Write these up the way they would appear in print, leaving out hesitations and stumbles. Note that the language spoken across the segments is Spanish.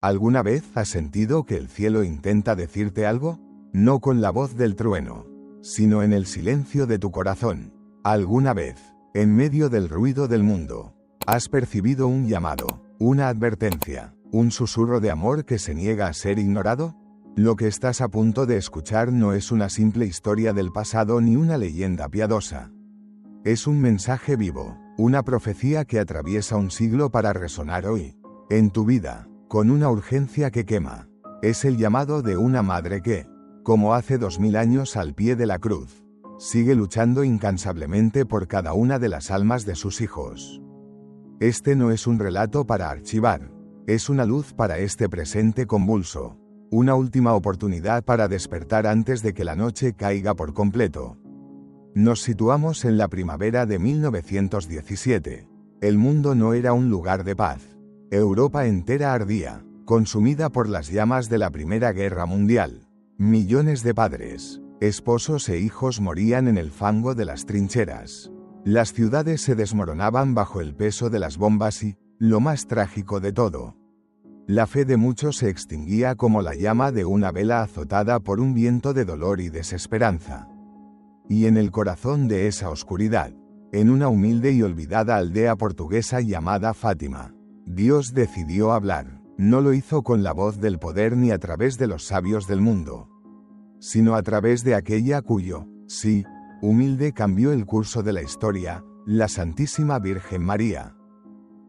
¿Alguna vez has sentido que el cielo intenta decirte algo? No con la voz del trueno, sino en el silencio de tu corazón. ¿Alguna vez, en medio del ruido del mundo, has percibido un llamado, una advertencia, un susurro de amor que se niega a ser ignorado? Lo que estás a punto de escuchar no es una simple historia del pasado ni una leyenda piadosa. Es un mensaje vivo, una profecía que atraviesa un siglo para resonar hoy, en tu vida, con una urgencia que quema. Es el llamado de una madre que, como hace 2000 años al pie de la cruz, sigue luchando incansablemente por cada una de las almas de sus hijos. Este no es un relato para archivar, es una luz para este presente convulso, una última oportunidad para despertar antes de que la noche caiga por completo. Nos situamos en la primavera de 1917. El mundo no era un lugar de paz. Europa entera ardía, consumida por las llamas de la Primera Guerra Mundial. Millones de padres, esposos e hijos morían en el fango de las trincheras. Las ciudades se desmoronaban bajo el peso de las bombas y, lo más trágico de todo, la fe de muchos se extinguía como la llama de una vela azotada por un viento de dolor y desesperanza. Y en el corazón de esa oscuridad, en una humilde y olvidada aldea portuguesa llamada Fátima, Dios decidió hablar. No lo hizo con la voz del poder ni a través de los sabios del mundo, sino a través de aquella cuyo, sí, humilde cambió el curso de la historia, la Santísima Virgen María.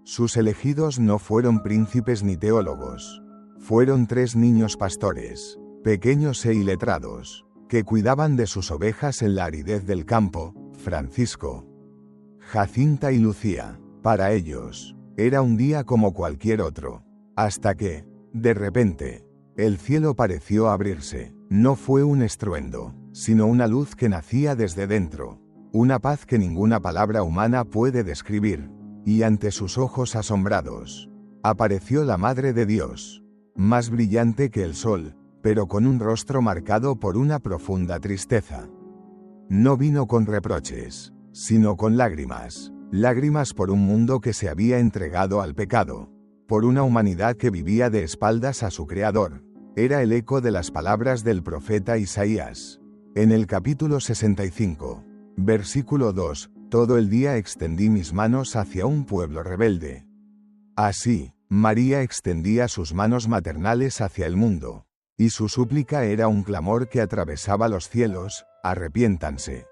Sus elegidos no fueron príncipes ni teólogos. Fueron 3 niños pastores, pequeños e iletrados, que cuidaban de sus ovejas en la aridez del campo, Francisco, Jacinta y Lucía. Para ellos, era un día como cualquier otro, hasta que, de repente, el cielo pareció abrirse. No fue un estruendo, sino una luz que nacía desde dentro, una paz que ninguna palabra humana puede describir, y ante sus ojos asombrados, apareció la Madre de Dios, más brillante que el sol, pero con un rostro marcado por una profunda tristeza. No vino con reproches, sino con lágrimas, lágrimas por un mundo que se había entregado al pecado, por una humanidad que vivía de espaldas a su Creador. Era el eco de las palabras del profeta Isaías. En el capítulo 65, versículo 2, todo el día extendí mis manos hacia un pueblo rebelde. Así, María extendía sus manos maternales hacia el mundo, y su súplica era un clamor que atravesaba los cielos: arrepiéntanse,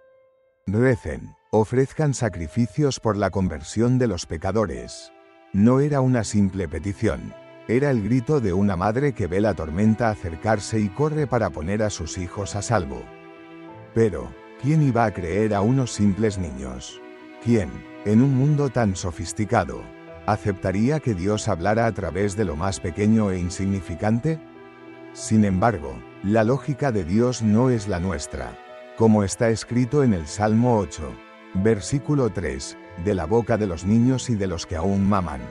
recen, ofrezcan sacrificios por la conversión de los pecadores. No era una simple petición. Era el grito de una madre que ve la tormenta acercarse y corre para poner a sus hijos a salvo. Pero, ¿quién iba a creer a unos simples niños? ¿Quién, en un mundo tan sofisticado, aceptaría que Dios hablara a través de lo más pequeño e insignificante? Sin embargo, la lógica de Dios no es la nuestra. Como está escrito en el Salmo 8, versículo 3, de la boca de los niños y de los que aún maman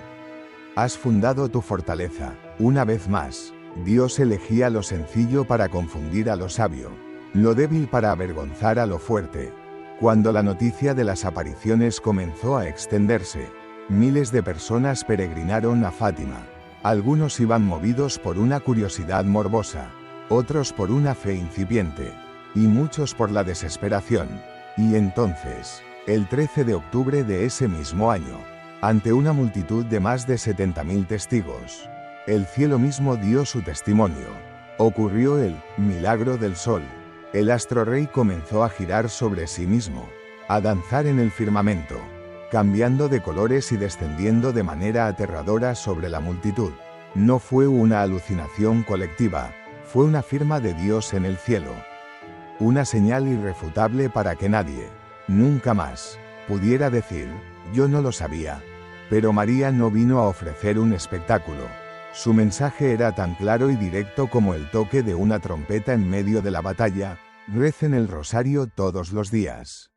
has fundado tu fortaleza. Una vez más, Dios elegía lo sencillo para confundir a lo sabio, lo débil para avergonzar a lo fuerte. Cuando la noticia de las apariciones comenzó a extenderse, miles de personas peregrinaron a Fátima. Algunos iban movidos por una curiosidad morbosa, otros por una fe incipiente, y muchos por la desesperación. Y entonces, el 13 de octubre de ese mismo año, ante una multitud de más de 70.000 testigos, el cielo mismo dio su testimonio. Ocurrió el milagro del sol. El astro rey comenzó a girar sobre sí mismo, a danzar en el firmamento, cambiando de colores y descendiendo de manera aterradora sobre la multitud. No fue una alucinación colectiva, fue una firma de Dios en el cielo. Una señal irrefutable para que nadie, nunca más, pudiera decir: yo no lo sabía. Pero María no vino a ofrecer un espectáculo. Su mensaje era tan claro y directo como el toque de una trompeta en medio de la batalla: recen el rosario todos los días.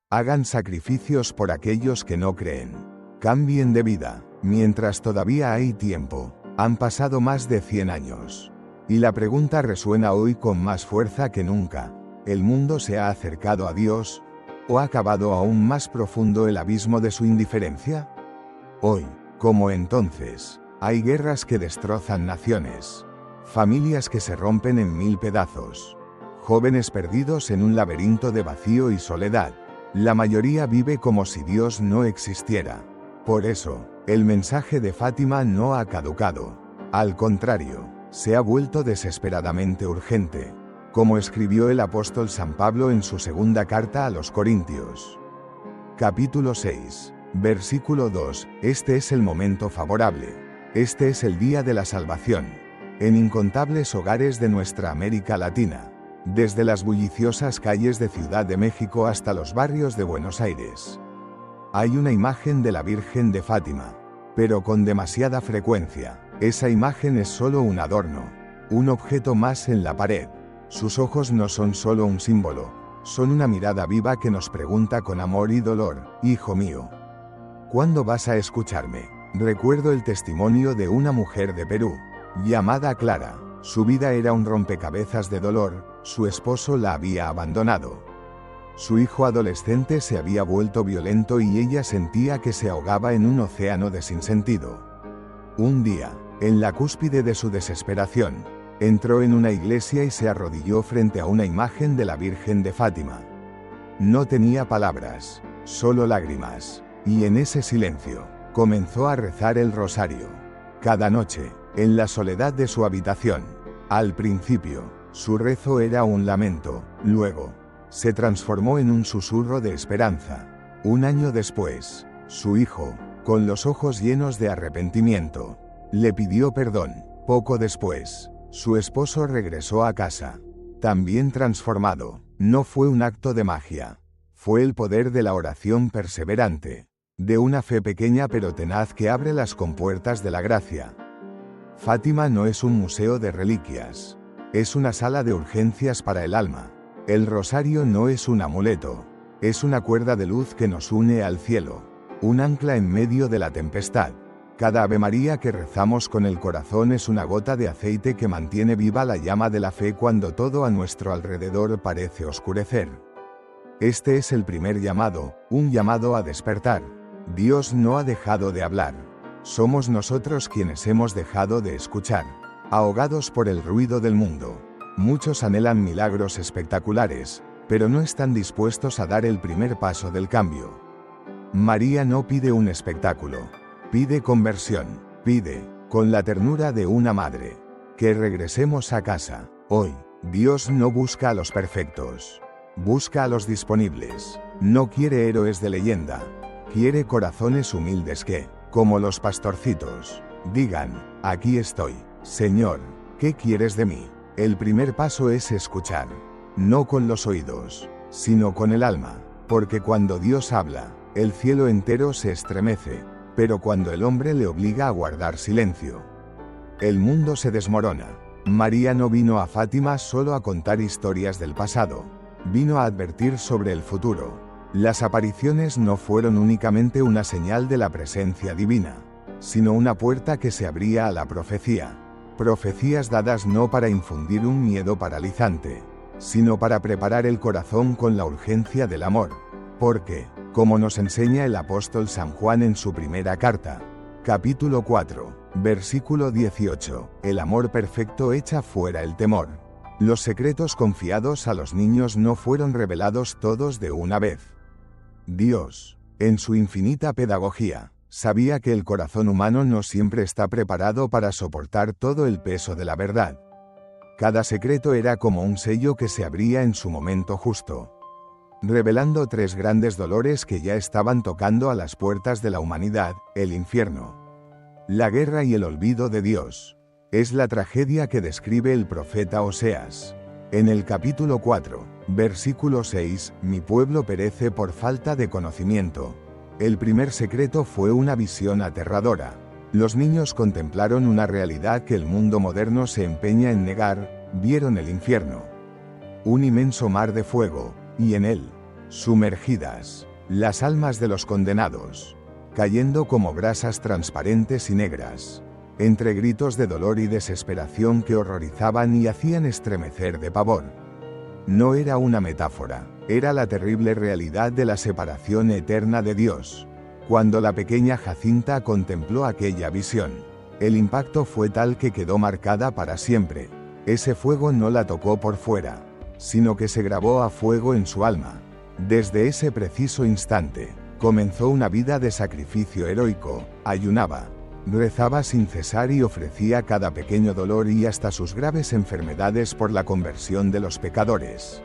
Hagan sacrificios por aquellos que no creen. Cambien de vida, mientras todavía hay tiempo. Han pasado más de 100 años. Y la pregunta resuena hoy con más fuerza que nunca: ¿el mundo se ha acercado a Dios? ¿O ha cavado aún más profundo el abismo de su indiferencia? Hoy, como entonces, Hay guerras que destrozan naciones. Familias que se rompen en 1000 pedazos. Jóvenes perdidos en un laberinto de vacío y soledad. La mayoría vive como si Dios no existiera. Por eso, el mensaje de Fátima no ha caducado. Al contrario, se ha vuelto desesperadamente urgente. Como escribió el apóstol San Pablo en su segunda carta a los Corintios. Capítulo 6, versículo 2, este es el momento favorable. Este es el día de la salvación. En incontables hogares de nuestra América Latina. Desde las bulliciosas calles de Ciudad de México hasta los barrios de Buenos Aires. Hay una imagen de la Virgen de Fátima. Pero con demasiada frecuencia, esa imagen es solo un adorno. Un objeto más en la pared. Sus ojos no son solo un símbolo. Son una mirada viva que nos pregunta con amor y dolor, hijo mío, ¿cuándo vas a escucharme? Recuerdo el testimonio de una mujer de Perú, llamada Clara. Su vida era un rompecabezas de dolor, su esposo la había abandonado. Su hijo adolescente se había vuelto violento y ella sentía que se ahogaba en un océano de sinsentido. Un día, en la cúspide de su desesperación, entró en una iglesia y se arrodilló frente a una imagen de la Virgen de Fátima. No tenía palabras, solo lágrimas, y en ese silencio, comenzó a rezar el rosario. Cada noche, en la soledad de su habitación. Al principio, su rezo era un lamento, luego, se transformó en un susurro de esperanza. Un año después, su hijo, con los ojos llenos de arrepentimiento, le pidió perdón. Poco después, su esposo regresó a casa, también transformado. No fue un acto de magia. Fue el poder de la oración perseverante, de una fe pequeña pero tenaz que abre las compuertas de la gracia. Fátima no es un museo de reliquias. Es una sala de urgencias para el alma. El rosario no es un amuleto. Es una cuerda de luz que nos une al cielo. Un ancla en medio de la tempestad. Cada Ave María que rezamos con el corazón es una gota de aceite que mantiene viva la llama de la fe cuando todo a nuestro alrededor parece oscurecer. Este es el primer llamado, un llamado a despertar. Dios no ha dejado de hablar. Somos nosotros quienes hemos dejado de escuchar. Ahogados por el ruido del mundo. Muchos anhelan milagros espectaculares, pero no están dispuestos a dar el primer paso del cambio. María no pide un espectáculo. Pide conversión, pide, con la ternura de una madre, que regresemos a casa. Hoy, Dios no busca a los perfectos, busca a los disponibles. No quiere héroes de leyenda, quiere corazones humildes que, como los pastorcitos, digan, aquí estoy, Señor, ¿qué quieres de mí? El primer paso es escuchar, no con los oídos, sino con el alma, porque cuando Dios habla, el cielo entero se estremece. Pero cuando el hombre le obliga a guardar silencio, el mundo se desmorona. María no vino a Fátima solo a contar historias del pasado, vino a advertir sobre el futuro. Las apariciones no fueron únicamente una señal de la presencia divina, sino una puerta que se abría a la profecía. Profecías dadas no para infundir un miedo paralizante, sino para preparar el corazón con la urgencia del amor. Porque, como nos enseña el apóstol San Juan en su primera carta, capítulo 4, versículo 18, el amor perfecto echa fuera el temor. Los secretos confiados a los niños no fueron revelados todos de una vez. Dios, en su infinita pedagogía, sabía que el corazón humano no siempre está preparado para soportar todo el peso de la verdad. Cada secreto era como un sello que se abría en su momento justo, revelando 3 grandes dolores que ya estaban tocando a las puertas de la humanidad: el infierno, la guerra y el olvido de Dios. Es la tragedia que describe el profeta Oseas. En el capítulo 4, versículo 6, mi pueblo perece por falta de conocimiento. El primer secreto fue una visión aterradora. Los niños contemplaron una realidad que el mundo moderno se empeña en negar, vieron el infierno. Un inmenso mar de fuego, y en él, sumergidas, las almas de los condenados, cayendo como brasas transparentes y negras, entre gritos de dolor y desesperación que horrorizaban y hacían estremecer de pavor. No era una metáfora, era la terrible realidad de la separación eterna de Dios. Cuando la pequeña Jacinta contempló aquella visión, El impacto fue tal que quedó marcada para siempre. Ese fuego no la tocó por fuera, sino que se grabó a fuego en su alma. Desde ese preciso instante, comenzó una vida de sacrificio heroico, ayunaba, rezaba sin cesar y ofrecía cada pequeño dolor y hasta sus graves enfermedades por la conversión de los pecadores.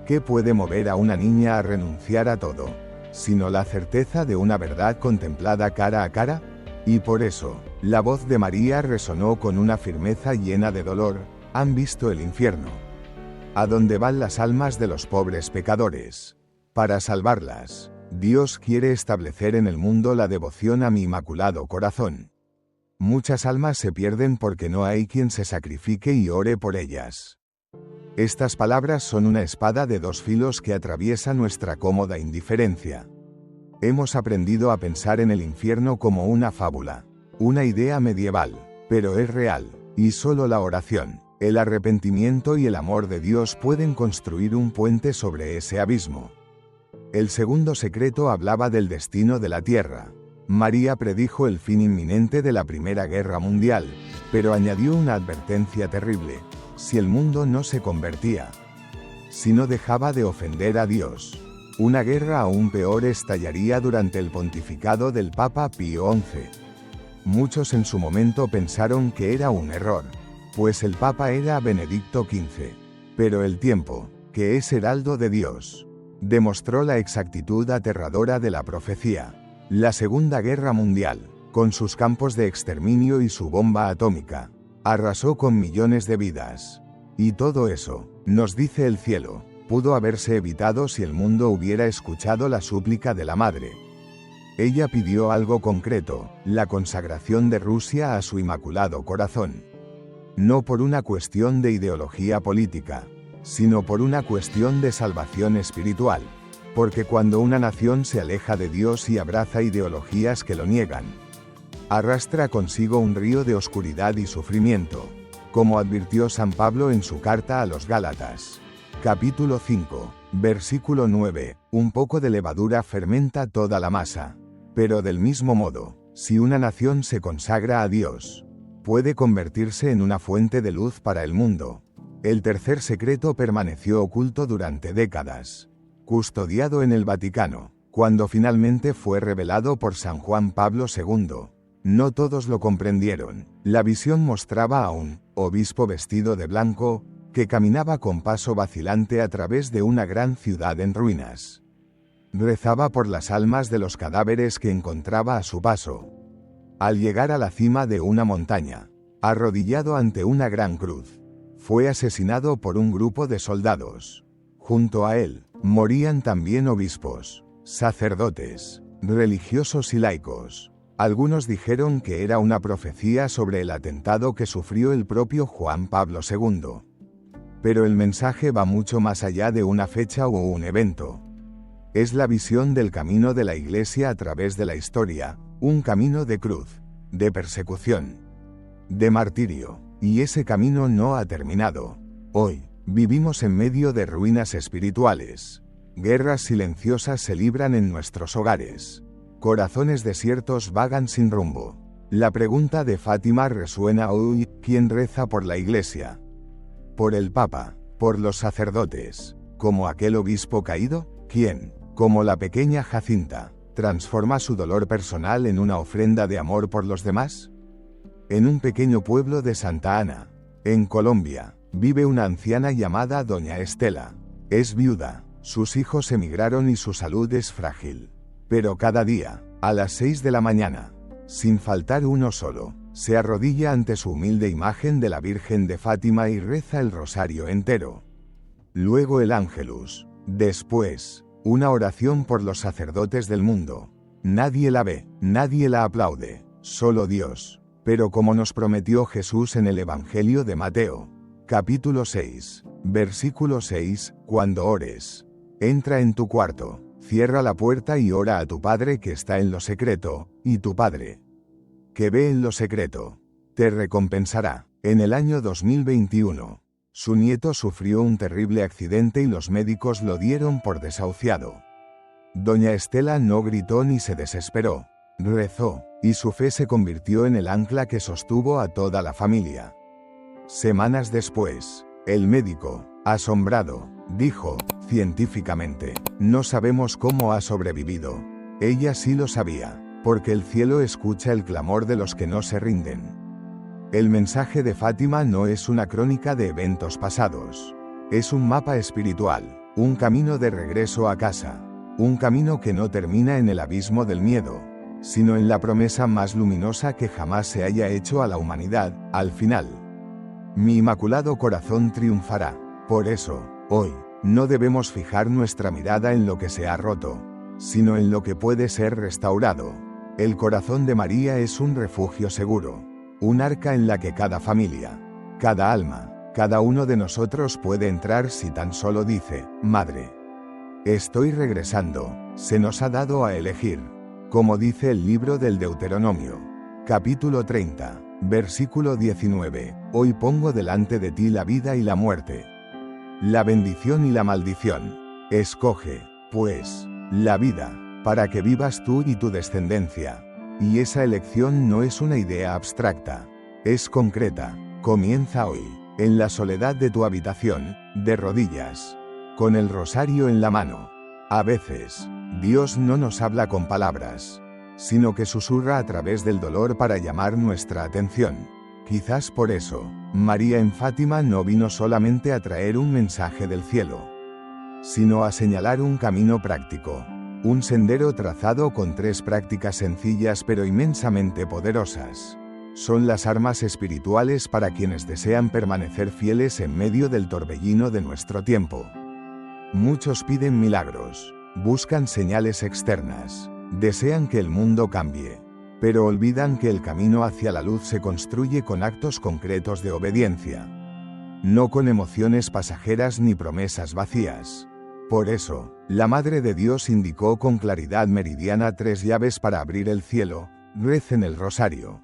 ¿Qué puede mover a una niña a renunciar a todo, sino la certeza de una verdad contemplada cara a cara? Y por eso, la voz de María resonó con una firmeza llena de dolor: ¿han visto el infierno? ¿A dónde van las almas de los pobres pecadores? Para salvarlas, Dios quiere establecer en el mundo la devoción a mi inmaculado corazón. Muchas almas se pierden porque no hay quien se sacrifique y ore por ellas. Estas palabras son una espada de dos filos que atraviesa nuestra cómoda indiferencia. Hemos aprendido a pensar en el infierno como una fábula, una idea medieval, pero es real, y solo la oración, el arrepentimiento y el amor de Dios pueden construir un puente sobre ese abismo. El segundo secreto hablaba del destino de la tierra. María predijo el fin inminente de la Primera Guerra Mundial, pero añadió una advertencia terrible: si el mundo no se convertía, si no dejaba de ofender a Dios, una guerra aún peor estallaría durante el pontificado del Papa Pío XI. Muchos en su momento pensaron que era un error, pues el Papa era Benedicto XV. Pero el tiempo, que es heraldo de Dios, demostró la exactitud aterradora de la profecía. La Segunda Guerra Mundial, con sus campos de exterminio y su bomba atómica, arrasó con millones de vidas. Y todo eso, nos dice el cielo, pudo haberse evitado si el mundo hubiera escuchado la súplica de la Madre. Ella pidió algo concreto: la consagración de Rusia a su Inmaculado Corazón. No por una cuestión de ideología política, sino por una cuestión de salvación espiritual. Porque cuando una nación se aleja de Dios y abraza ideologías que lo niegan, arrastra consigo un río de oscuridad y sufrimiento, como advirtió San Pablo en su carta a los Gálatas. Capítulo 5, versículo 9, un poco de levadura fermenta toda la masa. Pero del mismo modo, si una nación se consagra a Dios, puede convertirse en una fuente de luz para el mundo. El tercer secreto permaneció oculto durante décadas, custodiado en el Vaticano, cuando finalmente fue revelado por San Juan Pablo II. No todos lo comprendieron. La visión mostraba a un obispo vestido de blanco, que caminaba con paso vacilante a través de una gran ciudad en ruinas. Rezaba por las almas de los cadáveres que encontraba a su paso. Al llegar a la cima de una montaña, arrodillado ante una gran cruz, fue asesinado por un grupo de soldados. Junto a él, morían también obispos, sacerdotes, religiosos y laicos. Algunos dijeron que era una profecía sobre el atentado que sufrió el propio Juan Pablo II. Pero el mensaje va mucho más allá de una fecha o un evento. Es la visión del camino de la Iglesia a través de la historia, un camino de cruz, de persecución, de martirio, y ese camino no ha terminado. Hoy, vivimos en medio de ruinas espirituales. Guerras silenciosas se libran en nuestros hogares. Corazones desiertos vagan sin rumbo. La pregunta de Fátima resuena hoy: ¿quién reza por la Iglesia? ¿Por el Papa? ¿Por los sacerdotes? ¿Como aquel obispo caído? ¿Quién, como la pequeña Jacinta, transforma su dolor personal en una ofrenda de amor por los demás? En un pequeño pueblo de Santa Ana, en Colombia, vive una anciana llamada Doña Estela. Es viuda, sus hijos emigraron y su salud es frágil. Pero cada día, a las 6 de la mañana, sin faltar uno solo, se arrodilla ante su humilde imagen de la Virgen de Fátima y reza el rosario entero. Luego el Ángelus. Después, una oración por los sacerdotes del mundo. Nadie la ve, nadie la aplaude, solo Dios. Pero como nos prometió Jesús en el Evangelio de Mateo, capítulo 6, versículo 6, cuando ores, entra en tu cuarto, cierra la puerta y ora a tu Padre que está en lo secreto, y tu Padre, que ve en lo secreto, te recompensará. En el año 2021, su nieto sufrió un terrible accidente y los médicos lo dieron por desahuciado. Doña Estela no gritó ni se desesperó. rezó, y su fe se convirtió en el ancla que sostuvo a toda la familia. Semanas después, el médico, asombrado, dijo, científicamente, no sabemos cómo ha sobrevivido. Ella sí lo sabía, porque el cielo escucha el clamor de los que no se rinden. El mensaje de Fátima no es una crónica de eventos pasados. Es un mapa espiritual, un camino de regreso a casa, un camino que no termina en el abismo del miedo, sino en la promesa más luminosa que jamás se haya hecho a la humanidad, al final. Mi inmaculado corazón triunfará. Por eso, hoy, no debemos fijar nuestra mirada en lo que se ha roto, sino en lo que puede ser restaurado. El corazón de María es un refugio seguro, un arca en la que cada familia, cada alma, cada uno de nosotros puede entrar si tan solo dice, Madre, estoy regresando. Se nos ha dado a elegir, como dice el libro del Deuteronomio, capítulo 30, versículo 19, hoy pongo delante de ti la vida y la muerte, la bendición y la maldición. Escoge, pues, la vida, para que vivas tú y tu descendencia. Y esa elección no es una idea abstracta, es concreta. Comienza hoy, en la soledad de tu habitación, de rodillas, con el rosario en la mano. A veces, Dios no nos habla con palabras, sino que susurra a través del dolor para llamar nuestra atención. Quizás por eso, María en Fátima no vino solamente a traer un mensaje del cielo, sino a señalar un camino práctico, un sendero trazado con 3 prácticas sencillas pero inmensamente poderosas. Son las armas espirituales para quienes desean permanecer fieles en medio del torbellino de nuestro tiempo. Muchos piden milagros, buscan señales externas, desean que el mundo cambie, pero olvidan que el camino hacia la luz se construye con actos concretos de obediencia, no con emociones pasajeras ni promesas vacías. Por eso, la Madre de Dios indicó con claridad meridiana 3 llaves para abrir el cielo: recen el rosario,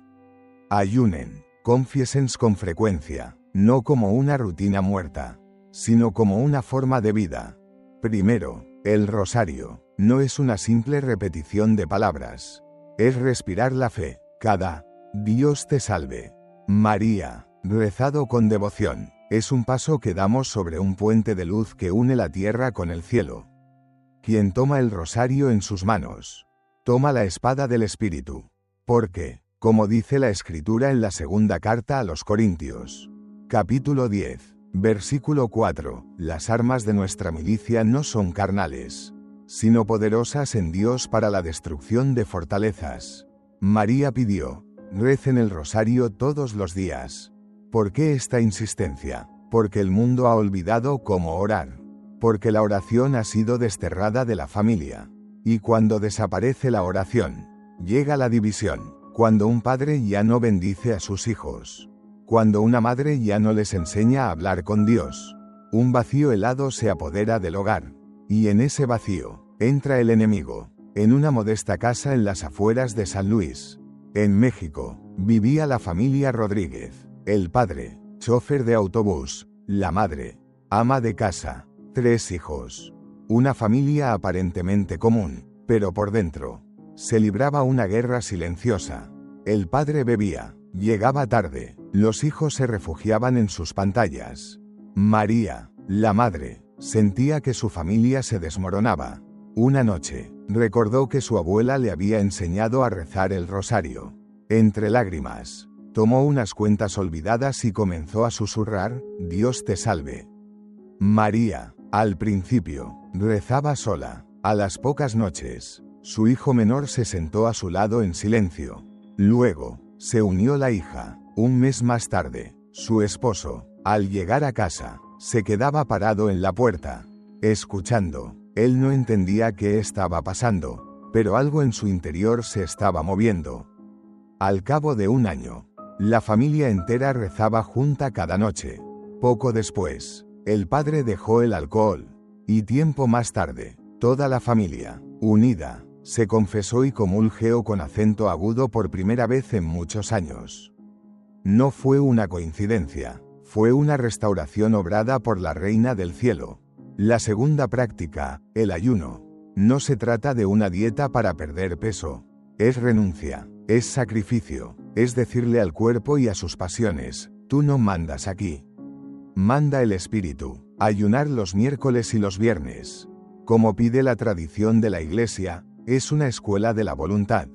ayunen, confiésense con frecuencia, no como una rutina muerta, sino como una forma de vida. Primero, el rosario no es una simple repetición de palabras, es respirar la fe. Cada Dios te salve, María, rezado con devoción, es un paso que damos sobre un puente de luz que une la tierra con el cielo. Quien toma el rosario en sus manos, toma la espada del Espíritu. Porque, como dice la Escritura en la segunda carta a los Corintios, capítulo 10, versículo 4, las armas de nuestra milicia no son carnales, sino poderosas en Dios para la destrucción de fortalezas. María pidió, recen el rosario todos los días. ¿Por qué esta insistencia? Porque el mundo ha olvidado cómo orar. Porque la oración ha sido desterrada de la familia. Y cuando desaparece la oración, llega la división. Cuando un padre ya no bendice a sus hijos. Cuando una madre ya no les enseña a hablar con Dios. Un vacío helado se apodera del hogar. Y en ese vacío, entra el enemigo. En una modesta casa en las afueras de San Luis, en México, vivía la familia Rodríguez. El padre, chofer de autobús, la madre, ama de casa, 3 hijos. Una familia aparentemente común, pero por dentro, se libraba una guerra silenciosa. El padre bebía, llegaba tarde, los hijos se refugiaban en sus pantallas. María, la madre, sentía que su familia se desmoronaba. Una noche, recordó que su abuela le había enseñado a rezar el rosario. Entre lágrimas, tomó unas cuentas olvidadas y comenzó a susurrar, Dios te salve. María, al principio, rezaba sola. A las pocas noches, su hijo menor se sentó a su lado en silencio. Luego, se unió la hija. Un mes más tarde, su esposo, al llegar a casa, se quedaba parado en la puerta, escuchando. Él no entendía qué estaba pasando, pero algo en su interior se estaba moviendo. Al cabo de un año, la familia entera rezaba junta cada noche. Poco después, el padre dejó el alcohol, y tiempo más tarde, toda la familia, unida, se confesó y comulgó con acento agudo por primera vez en muchos años. No fue una coincidencia, fue una restauración obrada por la Reina del Cielo. La segunda práctica, el ayuno, no se trata de una dieta para perder peso. Es renuncia, es sacrificio, es decirle al cuerpo y a sus pasiones, tú no mandas aquí. Manda el Espíritu. Ayunar los miércoles y los viernes. Como pide la tradición de la Iglesia, es una escuela de la voluntad.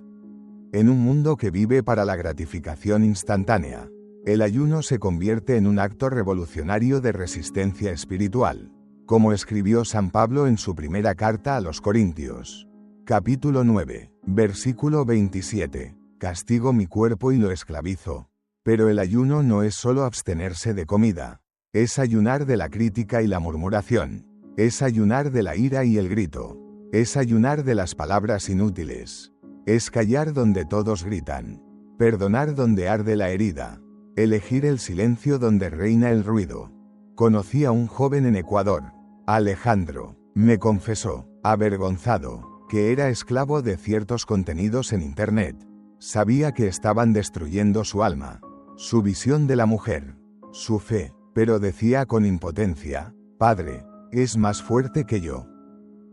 En un mundo que vive para la gratificación instantánea, el ayuno se convierte en un acto revolucionario de resistencia espiritual, como escribió San Pablo en su primera carta a los Corintios. Capítulo 9, versículo 27. Castigo mi cuerpo y lo esclavizo. Pero el ayuno no es solo abstenerse de comida. Es ayunar de la crítica y la murmuración. Es ayunar de la ira y el grito. Es ayunar de las palabras inútiles. Es callar donde todos gritan. Perdonar donde arde la herida. Elegir el silencio donde reina el ruido. Conocí a un joven en Ecuador, Alejandro. Me confesó, avergonzado, que era esclavo de ciertos contenidos en Internet. Sabía que estaban destruyendo su alma, su visión de la mujer, su fe. Pero decía con impotencia, Padre, es más fuerte que yo.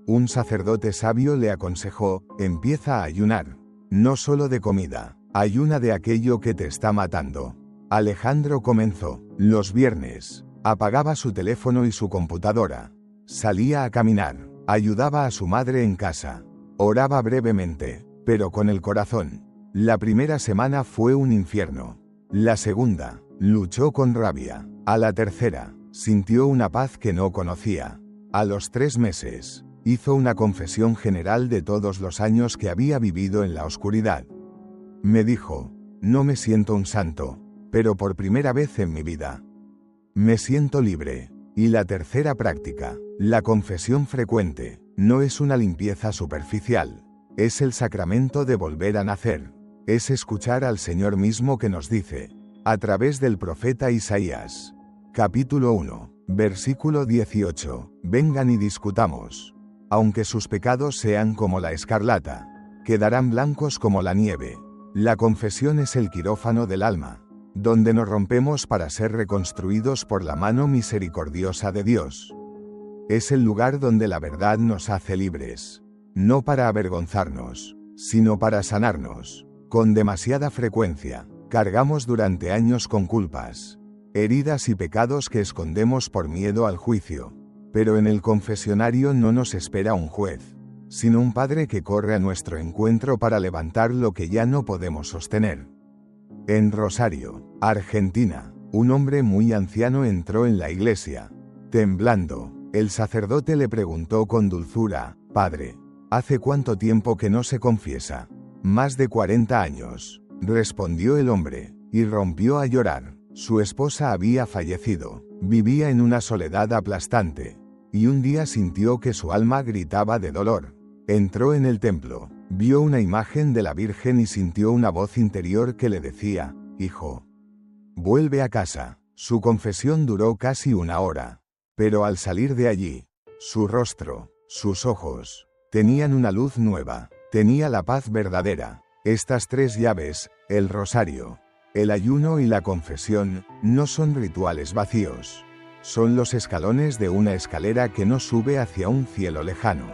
Un sacerdote sabio le aconsejó, empieza a ayunar. No solo de comida, ayuna de aquello que te está matando. Alejandro comenzó. Los viernes, apagaba su teléfono y su computadora. Salía a caminar, ayudaba a su madre en casa. Oraba brevemente, pero con el corazón. La primera semana fue un infierno. La segunda, luchó con rabia. A la tercera, sintió una paz que no conocía. A los 3 meses, hizo una confesión general de todos los años que había vivido en la oscuridad. Me dijo, no me siento un santo, pero por primera vez en mi vida me siento libre. Y la tercera práctica, la confesión frecuente, no es una limpieza superficial. Es el sacramento de volver a nacer. Es escuchar al Señor mismo que nos dice, a través del profeta Isaías. Capítulo 1, versículo 18. Vengan y discutamos. Aunque sus pecados sean como la escarlata, quedarán blancos como la nieve. La confesión es el quirófano del alma, donde nos rompemos para ser reconstruidos por la mano misericordiosa de Dios. Es el lugar donde la verdad nos hace libres, no para avergonzarnos, sino para sanarnos. Con demasiada frecuencia, cargamos durante años con culpas, heridas y pecados que escondemos por miedo al juicio. Pero en el confesionario no nos espera un juez, sino un Padre que corre a nuestro encuentro para levantar lo que ya no podemos sostener. En Rosario, Argentina, un hombre muy anciano entró en la iglesia. Temblando, el sacerdote le preguntó con dulzura, Padre, ¿hace cuánto tiempo que no se confiesa? Más de 40 años, respondió el hombre, y rompió a llorar. Su esposa había fallecido, vivía en una soledad aplastante, y un día sintió que su alma gritaba de dolor. Entró en el templo, vio una imagen de la Virgen y sintió una voz interior que le decía, Hijo, vuelve a casa. Su confesión duró casi 1 hora, pero al salir de allí, su rostro, sus ojos, tenían una luz nueva, tenía la paz verdadera. Estas 3 llaves, el rosario, el ayuno y la confesión, no son rituales vacíos. Son los escalones de una escalera que no sube hacia un cielo lejano,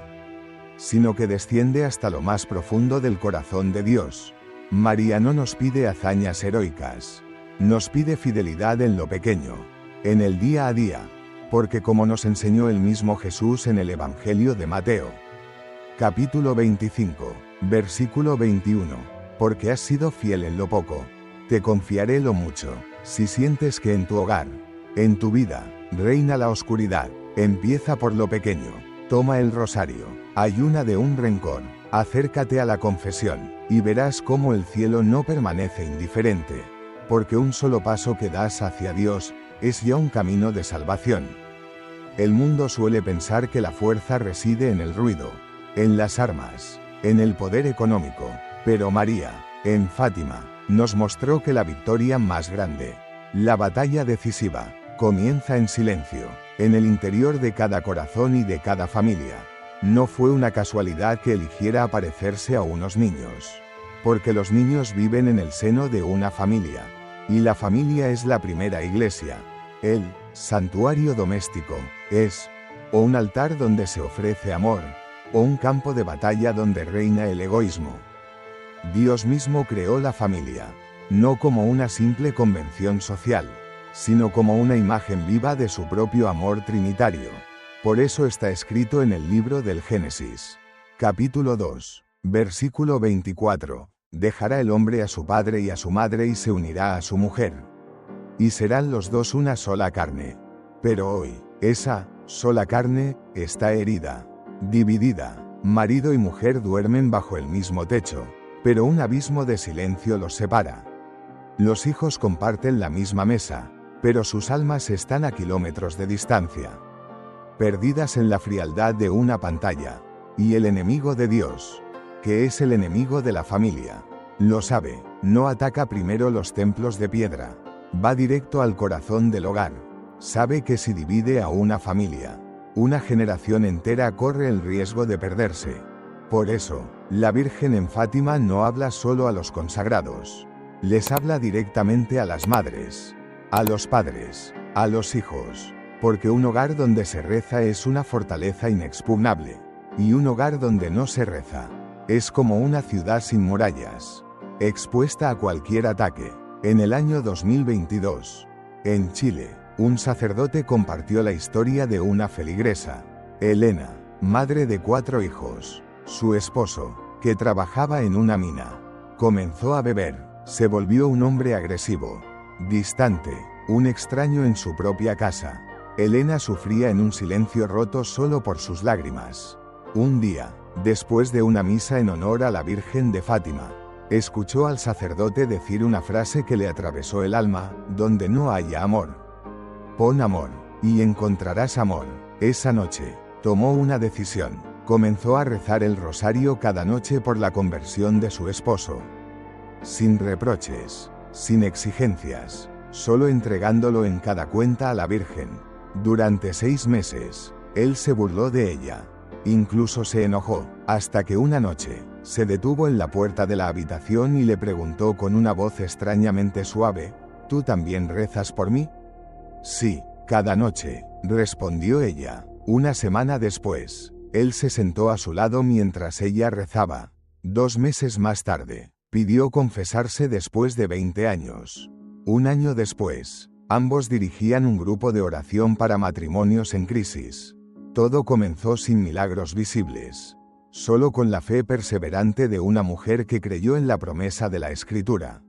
sino que desciende hasta lo más profundo del corazón de Dios. María no nos pide hazañas heroicas, nos pide fidelidad en lo pequeño, en el día a día, porque como nos enseñó el mismo Jesús en el Evangelio de Mateo, capítulo 25, versículo 21, porque has sido fiel en lo poco, te confiaré lo mucho. Si sientes que en tu hogar, en tu vida, reina la oscuridad, empieza por lo pequeño. Toma el rosario, ayuna de un rencor, acércate a la confesión, y verás cómo el cielo no permanece indiferente, porque un solo paso que das hacia Dios, es ya un camino de salvación. El mundo suele pensar que la fuerza reside en el ruido, en las armas, en el poder económico, pero María, en Fátima, nos mostró que la victoria más grande, la batalla decisiva, comienza en silencio, en el interior de cada corazón y de cada familia. No fue una casualidad que eligiera aparecerse a unos niños, porque los niños viven en el seno de una familia, y la familia es la primera iglesia. El santuario doméstico es o un altar donde se ofrece amor, o un campo de batalla donde reina el egoísmo. Dios mismo creó la familia, no como una simple convención social, sino como una imagen viva de su propio amor trinitario. Por eso está escrito en el libro del Génesis, capítulo 2, versículo 24, dejará el hombre a su padre y a su madre y se unirá a su mujer. Y serán los dos una sola carne. Pero hoy, esa sola carne está herida, dividida. Marido y mujer duermen bajo el mismo techo, pero un abismo de silencio los separa. Los hijos comparten la misma mesa, pero sus almas están a kilómetros de distancia, perdidas en la frialdad de una pantalla. Y el enemigo de Dios, que es el enemigo de la familia, lo sabe, no ataca primero los templos de piedra, va directo al corazón del hogar. Sabe que si divide a una familia, una generación entera corre el riesgo de perderse. Por eso, la Virgen en Fátima no habla solo a los consagrados, les habla directamente a las madres, a los padres, a los hijos, porque un hogar donde se reza es una fortaleza inexpugnable, y un hogar donde no se reza es como una ciudad sin murallas, expuesta a cualquier ataque. En el año 2022, en Chile, un sacerdote compartió la historia de una feligresa, Elena, madre de 4 hijos. Su esposo, que trabajaba en una mina, comenzó a beber, se volvió un hombre agresivo, distante, un extraño en su propia casa. Elena sufría en un silencio roto solo por sus lágrimas. Un día, después de una misa en honor a la Virgen de Fátima, escuchó al sacerdote decir una frase que le atravesó el alma: donde no haya amor, pon amor, y encontrarás amor. Esa noche, tomó una decisión. Comenzó a rezar el rosario cada noche por la conversión de su esposo. Sin reproches, sin exigencias, solo entregándolo en cada cuenta a la Virgen. Durante 6 meses, él se burló de ella. Incluso se enojó, hasta que una noche, se detuvo en la puerta de la habitación y le preguntó con una voz extrañamente suave: ¿tú también rezas por mí? Sí, cada noche, respondió ella. Una semana después, él se sentó a su lado mientras ella rezaba. 2 meses más tarde, pidió confesarse después de 20 años. Un año después, ambos dirigían un grupo de oración para matrimonios en crisis. Todo comenzó sin milagros visibles, solo con la fe perseverante de una mujer que creyó en la promesa de la Escritura.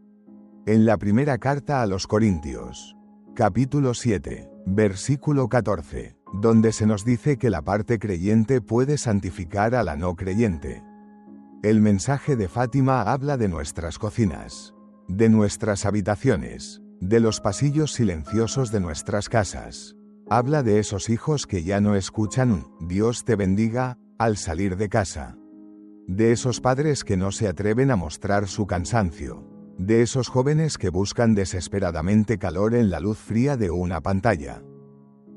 En la primera carta a los Corintios, capítulo 7, versículo 14, donde se nos dice que la parte creyente puede santificar a la no creyente. El mensaje de Fátima habla de nuestras cocinas, de nuestras habitaciones, de los pasillos silenciosos de nuestras casas. Habla de esos hijos que ya no escuchan un «Dios te bendiga» al salir de casa. De esos padres que no se atreven a mostrar su cansancio. De esos jóvenes que buscan desesperadamente calor en la luz fría de una pantalla.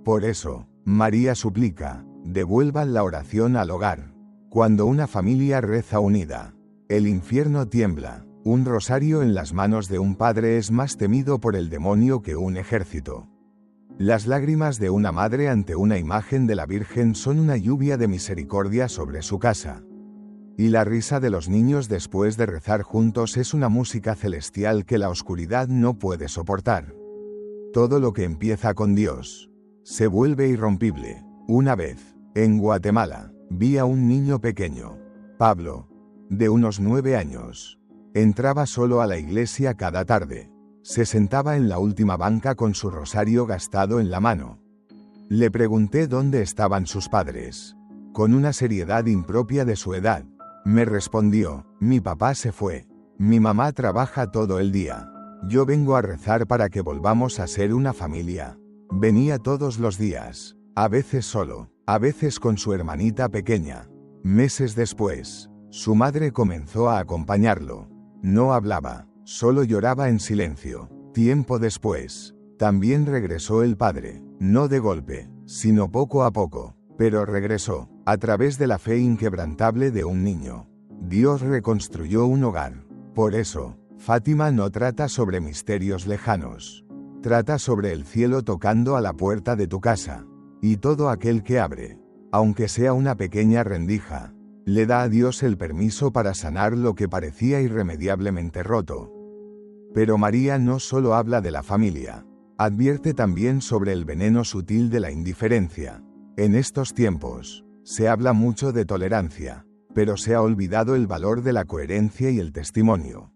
Por eso, María suplica: devuelvan la oración al hogar. Cuando una familia reza unida, el infierno tiembla. Un rosario en las manos de un padre es más temido por el demonio que un ejército. Las lágrimas de una madre ante una imagen de la Virgen son una lluvia de misericordia sobre su casa. Y la risa de los niños después de rezar juntos es una música celestial que la oscuridad no puede soportar. Todo lo que empieza con Dios se vuelve irrompible. Una vez, en Guatemala, vi a un niño pequeño, Pablo, de unos 9 años. Entraba solo a la iglesia cada tarde. Se sentaba en la última banca con su rosario gastado en la mano. Le pregunté dónde estaban sus padres. Con una seriedad impropia de su edad, me respondió: mi papá se fue. Mi mamá trabaja todo el día. Yo vengo a rezar para que volvamos a ser una familia. Venía todos los días, a veces solo, a veces con su hermanita pequeña. Meses después, su madre comenzó a acompañarlo. No hablaba, solo lloraba en silencio. Tiempo después, también regresó el padre, no de golpe, sino poco a poco, pero regresó, a través de la fe inquebrantable de un niño. Dios reconstruyó un hogar. Por eso, Fátima no trata sobre misterios lejanos. Trata sobre el cielo tocando a la puerta de tu casa. Y todo aquel que abre, aunque sea una pequeña rendija, Le da a Dios el permiso para sanar lo que parecía irremediablemente roto. Pero María no solo habla de la familia. Advierte también sobre el veneno sutil de la indiferencia. En estos tiempos, se habla mucho de tolerancia, pero se ha olvidado el valor de la coherencia y el testimonio.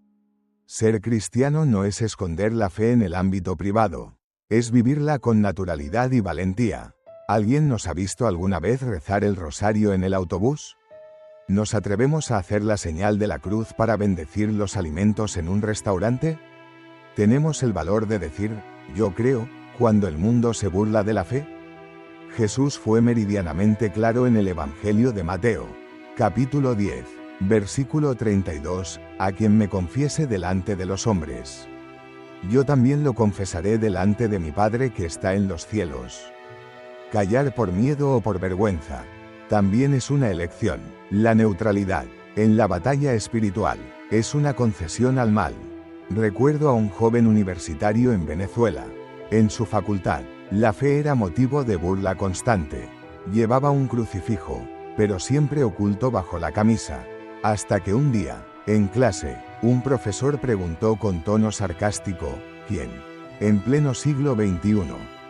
Ser cristiano no es esconder la fe en el ámbito privado, es vivirla con naturalidad y valentía. ¿Alguien nos ha visto alguna vez rezar el rosario en el autobús? ¿Nos atrevemos a hacer la señal de la cruz para bendecir los alimentos en un restaurante? ¿Tenemos el valor de decir, yo creo, cuando el mundo se burla de la fe? Jesús fue meridianamente claro en el Evangelio de Mateo, capítulo 10, versículo 32, a quien me confiese delante de los hombres, yo también lo confesaré delante de mi Padre que está en los cielos. Callar por miedo o por vergüenza también es una elección. La neutralidad en la batalla espiritual es una concesión al mal. Recuerdo a un joven universitario en Venezuela. En su facultad, la fe era motivo de burla constante. Llevaba un crucifijo, pero siempre oculto bajo la camisa. Hasta que un día, en clase, un profesor preguntó con tono sarcástico, ¿quién, en pleno siglo XXI,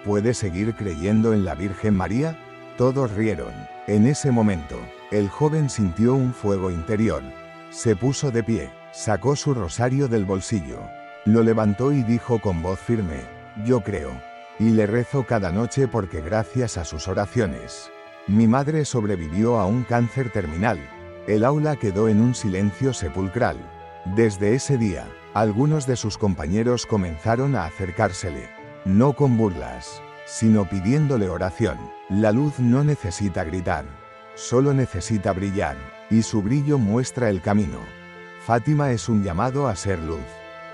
puede seguir creyendo en la Virgen María? Todos rieron. En ese momento, el joven sintió un fuego interior. Se puso de pie, sacó su rosario del bolsillo, lo levantó y dijo con voz firme, yo creo. Y le rezo cada noche porque gracias a sus oraciones, mi madre sobrevivió a un cáncer terminal. El aula quedó en un silencio sepulcral. Desde ese día, algunos de sus compañeros comenzaron a acercársele, no con burlas, sino pidiéndole oración. La luz no necesita gritar, solo necesita brillar, y su brillo muestra el camino. Fátima es un llamado a ser luz.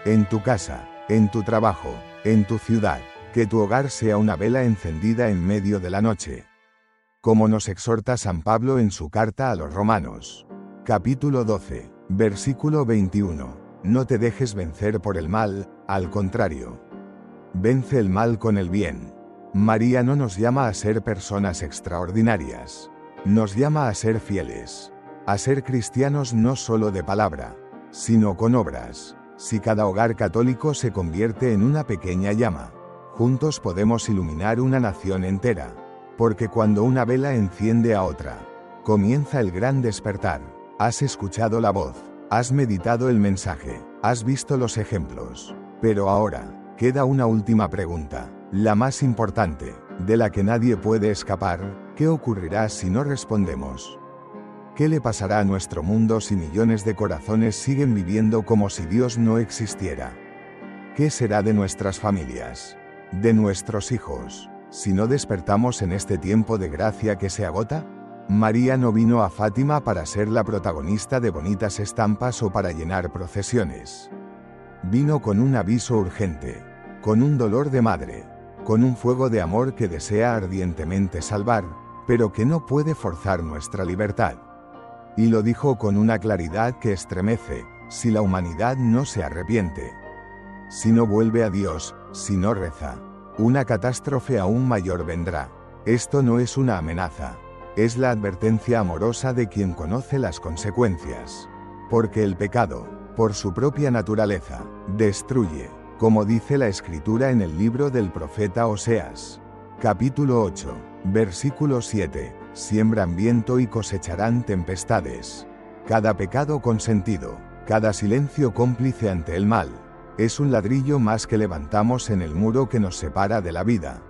En tu casa, en tu trabajo, en tu ciudad, que tu hogar sea una vela encendida en medio de la noche. Como nos exhorta San Pablo en su carta a los Romanos, capítulo 12, versículo 21, no te dejes vencer por el mal, al contrario. Vence el mal con el bien. María no nos llama a ser personas extraordinarias, nos llama a ser fieles, a ser cristianos no solo de palabra, sino con obras. Si cada hogar católico se convierte en una pequeña llama, juntos podemos iluminar una nación entera, porque cuando una vela enciende a otra, comienza el gran despertar. Has escuchado la voz, has meditado el mensaje, has visto los ejemplos, pero ahora, queda una última pregunta, la más importante, de la que nadie puede escapar. ¿Qué ocurrirá si no respondemos? ¿Qué le pasará a nuestro mundo si millones de corazones siguen viviendo como si Dios no existiera? ¿Qué será de nuestras familias? ¿De nuestros hijos, si no despertamos en este tiempo de gracia que se agota? María no vino a Fátima para ser la protagonista de bonitas estampas o para llenar procesiones. Vino con un aviso urgente, con un dolor de madre, con un fuego de amor que desea ardientemente salvar, pero que no puede forzar nuestra libertad. Y lo dijo con una claridad que estremece, si la humanidad no se arrepiente, si no vuelve a Dios, si no reza, una catástrofe aún mayor vendrá. Esto no es una amenaza, es la advertencia amorosa de quien conoce las consecuencias. Porque el pecado, por su propia naturaleza, destruye, como dice la Escritura en el libro del profeta Oseas, capítulo 8, versículo 7, siembran viento y cosecharán tempestades. Cada pecado consentido, cada silencio cómplice ante el mal, es un ladrillo más que levantamos en el muro que nos separa de la vida.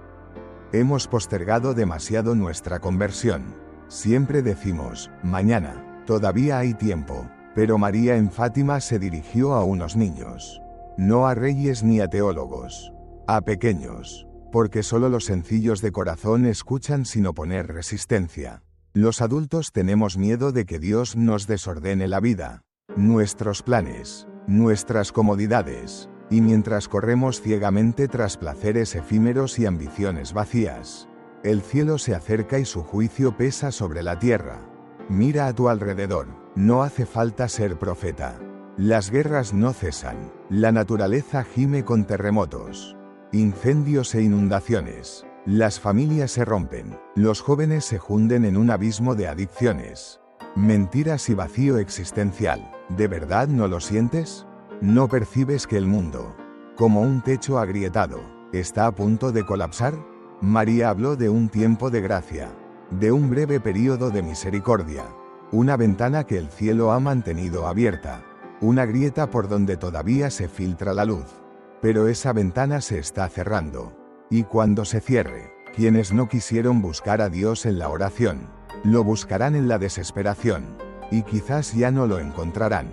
Hemos postergado demasiado nuestra conversión. Siempre decimos, mañana, todavía hay tiempo, pero María en Fátima se dirigió a unos niños. No a reyes ni a teólogos, a pequeños, porque solo los sencillos de corazón escuchan sin oponer resistencia. Los adultos tenemos miedo de que Dios nos desordene la vida, nuestros planes, nuestras comodidades, y mientras corremos ciegamente tras placeres efímeros y ambiciones vacías, el cielo se acerca y su juicio pesa sobre la tierra. Mira a tu alrededor, no hace falta ser profeta. Las guerras no cesan, la naturaleza gime con terremotos, incendios e inundaciones, las familias se rompen, los jóvenes se hunden en un abismo de adicciones, Mentiras y vacío existencial. ¿De verdad no lo sientes? ¿No percibes que el mundo, como un techo agrietado, está a punto de colapsar? María habló de un tiempo de gracia, de un breve período de misericordia, una ventana que el cielo ha mantenido abierta, una grieta por donde todavía se filtra la luz. Pero esa ventana se está cerrando. Y cuando se cierre, quienes no quisieron buscar a Dios en la oración, lo buscarán en la desesperación, y quizás ya no lo encontrarán.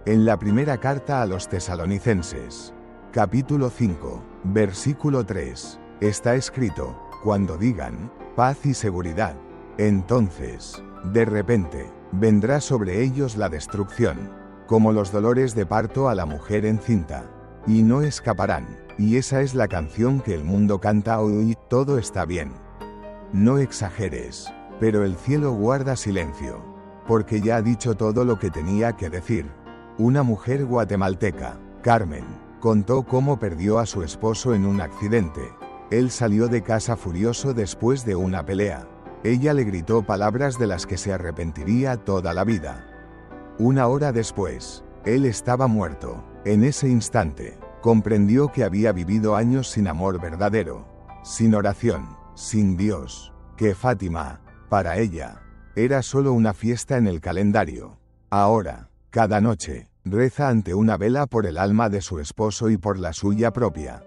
En la primera carta a los Tesalonicenses, capítulo 5, versículo 3, está escrito: cuando digan, paz y seguridad, entonces, de repente, vendrá sobre ellos la destrucción, como los dolores de parto a la mujer encinta, y no escaparán. Y esa es la canción que el mundo canta hoy: todo está bien. No exageres, pero el cielo guarda silencio, porque ya ha dicho todo lo que tenía que decir. Una mujer guatemalteca, Carmen, contó cómo perdió a su esposo en un accidente. Él salió de casa furioso después de una pelea. Ella le gritó palabras de las que se arrepentiría toda la vida. Una hora después, él estaba muerto. En ese instante, comprendió que había vivido años sin amor verdadero, sin oración, sin Dios, que Fátima, para ella, era solo una fiesta en el calendario. Ahora, cada noche, reza ante una vela por el alma de su esposo y por la suya propia.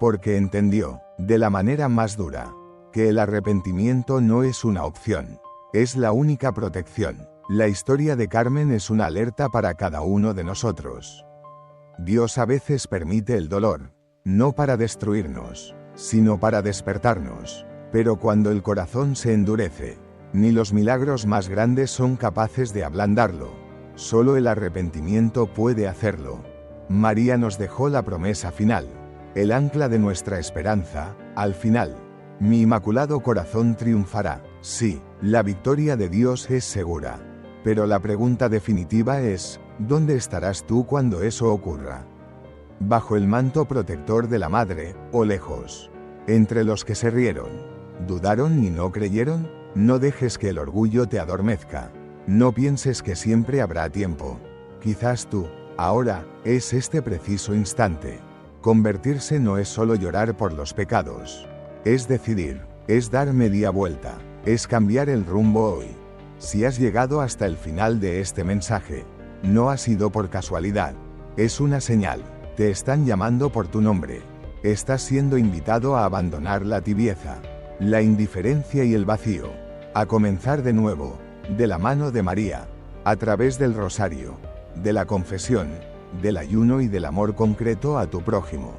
Porque entendió, de la manera más dura, que el arrepentimiento no es una opción, es la única protección. La historia de Carmen es una alerta para cada uno de nosotros. Dios a veces permite el dolor, no para destruirnos, sino para despertarnos. Pero cuando el corazón se endurece, ni los milagros más grandes son capaces de ablandarlo. Solo el arrepentimiento puede hacerlo. María nos dejó la promesa final, el ancla de nuestra esperanza. Al final, mi inmaculado corazón triunfará. Sí, la victoria de Dios es segura. Pero la pregunta definitiva es, ¿dónde estarás tú cuando eso ocurra? ¿Bajo el manto protector de la Madre, o lejos? Entre los que se rieron, dudaron y no creyeron. No dejes que el orgullo te adormezca. No pienses que siempre habrá tiempo. Quizás tú, ahora, es este preciso instante. Convertirse no es solo llorar por los pecados. Es decidir, es dar media vuelta, es cambiar el rumbo hoy. Si has llegado hasta el final de este mensaje, no ha sido por casualidad. Es una señal. Te están llamando por tu nombre. Estás siendo invitado a abandonar la tibieza, la indiferencia y el vacío, a comenzar de nuevo, de la mano de María, a través del rosario, de la confesión, del ayuno y del amor concreto a tu prójimo.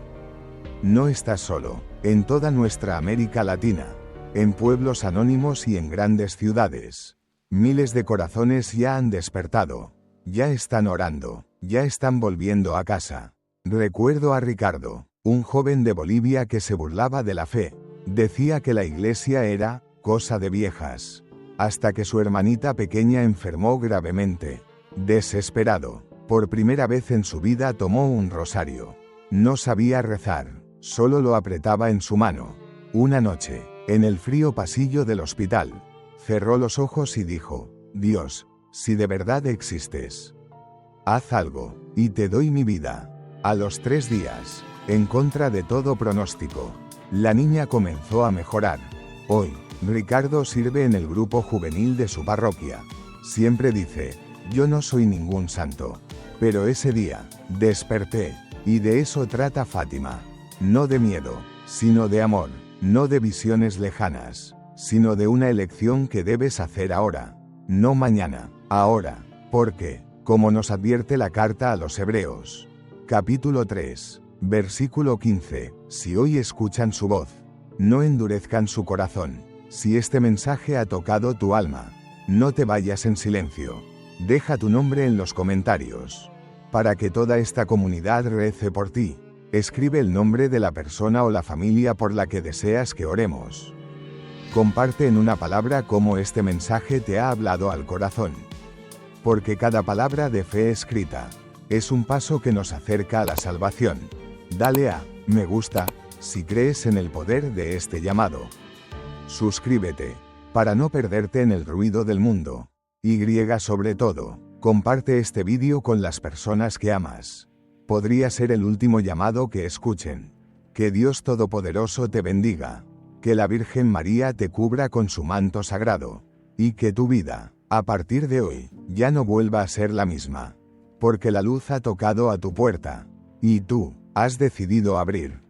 No estás solo. En toda nuestra América Latina, en pueblos anónimos y en grandes ciudades, miles de corazones ya han despertado, ya están orando, ya están volviendo a casa. Recuerdo a Ricardo, un joven de Bolivia que se burlaba de la fe. Decía que la iglesia era cosa de viejas, hasta que su hermanita pequeña enfermó gravemente. Desesperado, por primera vez en su vida tomó un rosario. No sabía rezar, solo lo apretaba en su mano. Una noche, en el frío pasillo del hospital, cerró los ojos y dijo: Dios, si de verdad existes, haz algo, y te doy mi vida. A los 3 días, en contra de todo pronóstico, la niña comenzó a mejorar. Hoy, Ricardo sirve en el grupo juvenil de su parroquia. Siempre dice: yo no soy ningún santo, pero ese día, desperté, y de eso trata Fátima. No de miedo, sino de amor, no de visiones lejanas, sino de una elección que debes hacer ahora, no mañana, ahora, porque, como nos advierte la carta a los Hebreos, capítulo 3, versículo 15, si hoy escuchan su voz, no endurezcan su corazón. Si este mensaje ha tocado tu alma, no te vayas en silencio. Deja tu nombre en los comentarios, para que toda esta comunidad rece por ti. Escribe el nombre de la persona o la familia por la que deseas que oremos. Comparte en una palabra cómo este mensaje te ha hablado al corazón. Porque cada palabra de fe escrita es un paso que nos acerca a la salvación. Dale a me gusta si crees en el poder de este llamado. Suscríbete para no perderte en el ruido del mundo. Y sobre todo, comparte este vídeo con las personas que amas. Podría ser el último llamado que escuchen. Que Dios Todopoderoso te bendiga. Que la Virgen María te cubra con su manto sagrado. Y que tu vida, a partir de hoy, ya no vuelva a ser la misma. Porque la luz ha tocado a tu puerta. Y tú, has decidido abrir.